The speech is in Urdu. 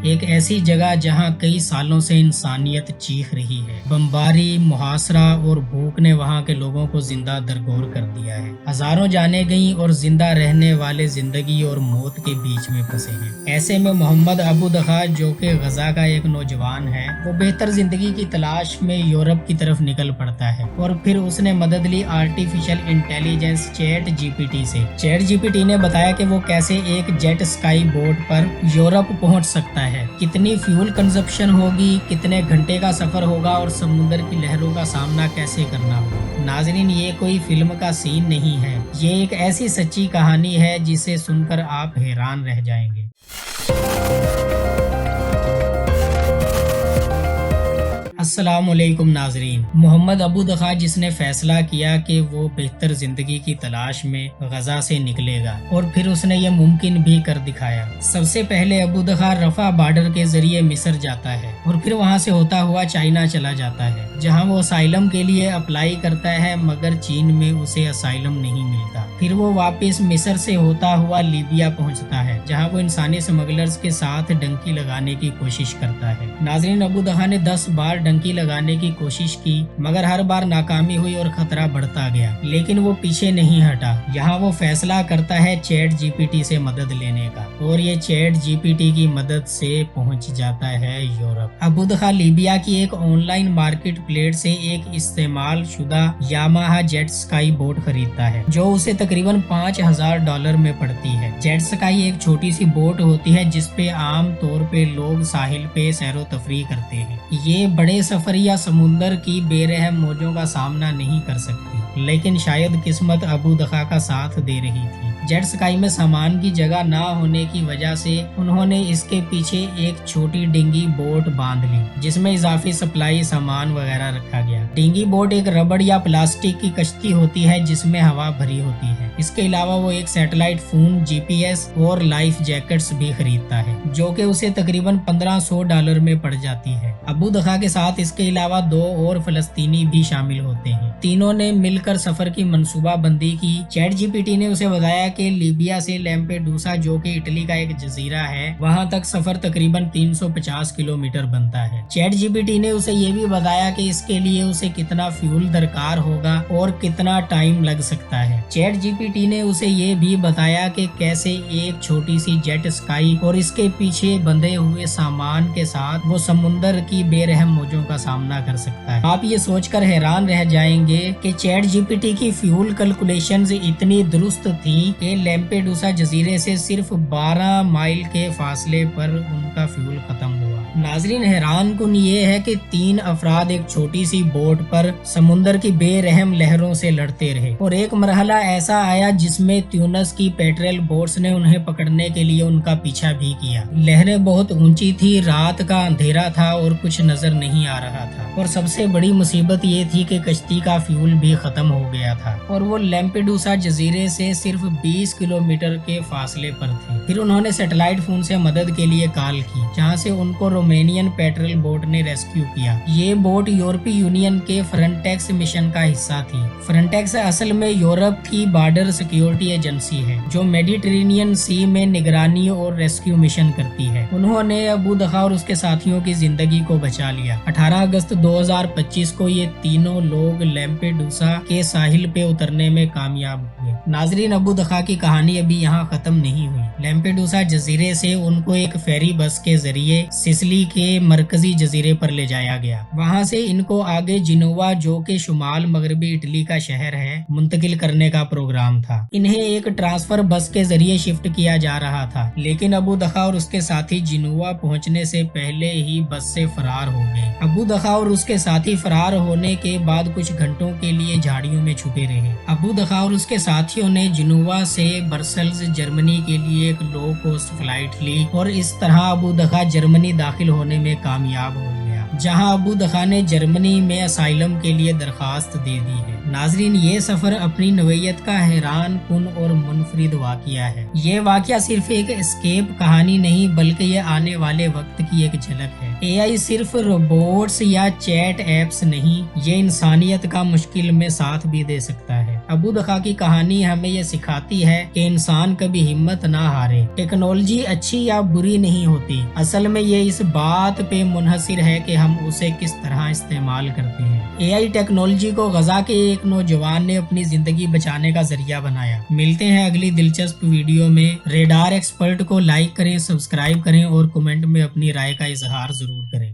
ایک ایسی جگہ جہاں کئی سالوں سے انسانیت چیخ رہی ہے۔ بمباری، محاصرہ اور بھوک نے وہاں کے لوگوں کو زندہ درگور کر دیا ہے۔ ہزاروں جانیں گئیں اور زندہ رہنے والے زندگی اور موت کے بیچ میں پھنسے ہیں۔ ایسے میں محمد ابو دخا، جو کہ غزہ کا ایک نوجوان ہے، وہ بہتر زندگی کی تلاش میں یورپ کی طرف نکل پڑتا ہے اور پھر اس نے مدد لی artificial intelligence chat G P T سے۔ چیٹ جی پی ٹی نے بتایا کہ وہ کیسے ایک جیٹ اسکائی بوٹ پر یورپ پہنچ سکتا ہے، کتنی فیول کنزپشن ہوگی، کتنے گھنٹے کا سفر ہوگا اور سمندر کی لہروں کا سامنا کیسے کرنا ہوگا۔ ناظرین، یہ کوئی فلم کا سین نہیں ہے، یہ ایک ایسی سچی کہانی ہے جسے سن کر آپ حیران رہ جائیں گے۔ السلام علیکم ناظرین۔ محمد ابو دخا، جس نے فیصلہ کیا کہ وہ بہتر زندگی کی تلاش میں غزہ سے نکلے گا اور پھر اس نے یہ ممکن بھی کر دکھایا۔ سب سے پہلے ابو دخا رفح بارڈر کے ذریعے مصر جاتا ہے اور پھر وہاں سے ہوتا ہوا چائنا چلا جاتا ہے، جہاں وہ اسائلم کے لیے اپلائی کرتا ہے، مگر چین میں اسے اسائلم نہیں ملتا۔ پھر وہ واپس مصر سے ہوتا ہوا لیبیا پہنچتا ہے، جہاں وہ انسانی سمگلرز کے ساتھ ڈنکی لگانے کی کوشش کرتا ہے۔ ناظرین، ابو دخا نے 10 بار ڈنکی لگانے کی کوشش کی، مگر ہر بار ناکامی ہوئی اور خطرہ بڑھتا گیا، لیکن وہ پیچھے نہیں ہٹا۔ یہاں وہ فیصلہ کرتا ہے چیٹ جی پی ٹی سے مدد لینے کا اور یہ چیٹ جی پی ٹی کی مدد سے پہنچ جاتا ہے یورپ۔ ابو دخا لیبیا کی ایک آن لائن مارکیٹ پلیس سے ایک استعمال شدہ یاماہا جیٹ اسکائی بوٹ خریدتا ہے، جو اسے تقریباً $5000 میں پڑتی ہے۔ جیٹ اسکائی ایک چھوٹی سی بوٹ ہوتی ہے جس پہ عام طور پہ لوگ ساحل پہ سیر و تفریح کرتے ہیں۔ یہ بڑے سفر یا سمندر کی بے رحم موجوں کا سامنا نہیں کر سکتی، لیکن شاید قسمت ابو دخا کا ساتھ دے رہی تھی۔ جیٹ اسکائی میں سامان کی جگہ نہ ہونے کی وجہ سے انہوں نے اس کے پیچھے ایک چھوٹی ڈنگی بوٹ باندھ لی، جس میں اضافی سپلائی سامان وغیرہ رکھا گیا۔ ڈنگی بوٹ ایک ربڑ یا پلاسٹک کی کشتی ہوتی ہے جس میں ہوا بھری ہوتی ہے۔ اس کے علاوہ وہ ایک سیٹلائٹ فون، جی پی ایس اور لائف جیکٹس بھی خریدتا ہے، جو کہ اسے تقریباً $1500 میں پڑ جاتی ہے۔ ابو دخا کے ساتھ اس کے علاوہ 2 اور فلسطینی بھی شامل ہوتے ہیں۔ تینوں نے مل کر سفر کی منصوبہ بندی کی۔ چیٹ جی پی ٹی نے اسے بتایا کہ لیبیا سے لیمپیڈوسا، جو کہ اٹلی کا ایک جزیرہ ہے، وہاں تک سفر تقریباً 350 کلومیٹر بنتا ہے۔ چیٹ جی پی ٹی نے اسے یہ بھی بتایا کہ اس کے لیے اسے کتنا فیول درکار ہوگا اور کتنا ٹائم لگ سکتا ہے۔ چیٹ جی پی ٹی نے اسے یہ بھی بتایا کہ کیسے ایک چھوٹی سی جیٹ اسکائی اور اس کے پیچھے بندھے ہوئے سامان کے ساتھ وہ سمندر کی بے رحم موجوں کا سامنا کر سکتا ہے۔ آپ یہ سوچ کر حیران رہ جائیں گے کہ چیٹ جی پی ٹی کی فیول کیلکولیشنز اتنی درست تھی کہ لیمپیڈوسا جزیرے سے صرف 12 مائل کے فاصلے پر ان کا فیول ختم ہوا۔ ناظرین، حیران کن یہ ہے کہ 3 افراد ایک چھوٹی سی بوٹ پر سمندر کی بے رحم لہروں سے لڑتے رہے اور ایک مرحلہ ایسا آیا جس میں تیونس کی پیٹرل بوٹس نے انہیں پکڑنے کے لیے ان کا پیچھا بھی کیا۔ لہریں بہت اونچی تھی، رات کا اندھیرا تھا اور کچھ نظر نہیں آ رہا تھا، اور سب سے بڑی مصیبت یہ تھی کہ کشتی کا فیول بھی ختم ہو گیا تھا اور وہ لیمپیڈوسا جزیرے سے صرف 20 کلومیٹر کے فاصلے پر تھی۔ پھر انہوں نے سیٹلائٹ فون سے مدد کے لیے کال کی، جہاں سے ان کو رومینین پیٹرل بوٹ نے ریسکیو کیا۔ یہ بوٹ یورپی یونین کے فرنٹیکس مشن کا حصہ تھی۔ فرنٹیکس اصل میں یورپ کی بارڈر سیکیورٹی ایجنسی ہے جو میڈیٹرینین سی میں نگرانی اور ریسکیو مشن کرتی ہے۔ انہوں نے ابو دخا اور اس کے ساتھیوں کی زندگی کو بچا لیا۔ 18 اگست 2025 کو یہ تینوں لوگ لیمپیڈوسا کے ساحل پہ اترنے میں کامیاب ہوئے۔ ناظرین، ابو دخا کی کہانی ابھی یہاں ختم نہیں ہوئی۔ لیمپیڈوسا جزیرے سے ان کو ایک فیری بس کے ذریعے سسلی کے مرکزی جزیرے پر لے جایا گیا۔ وہاں سے ان کو آگے جنوا، جو کہ شمال مغربی اٹلی کا شہر ہے، منتقل کرنے کا پروگرام تھا۔ انہیں ایک ٹرانسفر بس کے ذریعے شفٹ کیا جا رہا تھا، لیکن ابو دخا اور اس کے ساتھی جنوا پہنچنے سے پہلے ہی بس سے فرار ہو گئے۔ ابو دخا اور اس کے ساتھی فرار ہونے کے بعد کچھ گھنٹوں کے لیے جھاڑیوں میں چھپے رہے۔ ابو دخا اور اس کے ساتھیوں نے جنوا سے برسلز جرمنی کے لیے ایک لو کوسٹ فلائٹ لی اور اس طرح ابو دخا جرمنی داخل ہونے میں کامیاب ہو گیا، جہاں ابو دخا نے جرمنی میں اسائلم کے لیے درخواست دے دی ہے۔ ناظرین، یہ سفر اپنی نوعیت کا حیران کن اور منفرد واقعہ ہے۔ یہ واقعہ صرف ایک اسکیپ کہانی نہیں، بلکہ یہ آنے والے وقت کی ایک جھلک ہے۔ اے آئی صرف روبوٹس یا چیٹ ایپس نہیں، یہ انسانیت کا مشکل میں ساتھ بھی دے سکتا ہے۔ ابو دخا کی کہانی ہمیں یہ سکھاتی ہے کہ انسان کبھی ہمت نہ ہارے۔ ٹیکنالوجی اچھی یا بری نہیں ہوتی، اصل میں یہ اس بات پہ منحصر ہے کہ ہم اسے کس طرح استعمال کرتے ہیں۔ اے آئی ٹیکنالوجی کو غزہ کے ایک نوجوان نے اپنی زندگی بچانے کا ذریعہ بنایا۔ ملتے ہیں اگلی دلچسپ ویڈیو میں۔ ریڈار ایکسپرٹ کو لائک کریں، سبسکرائب کریں اور کمنٹ میں اپنی رائے کا اظہار ضرور کریں۔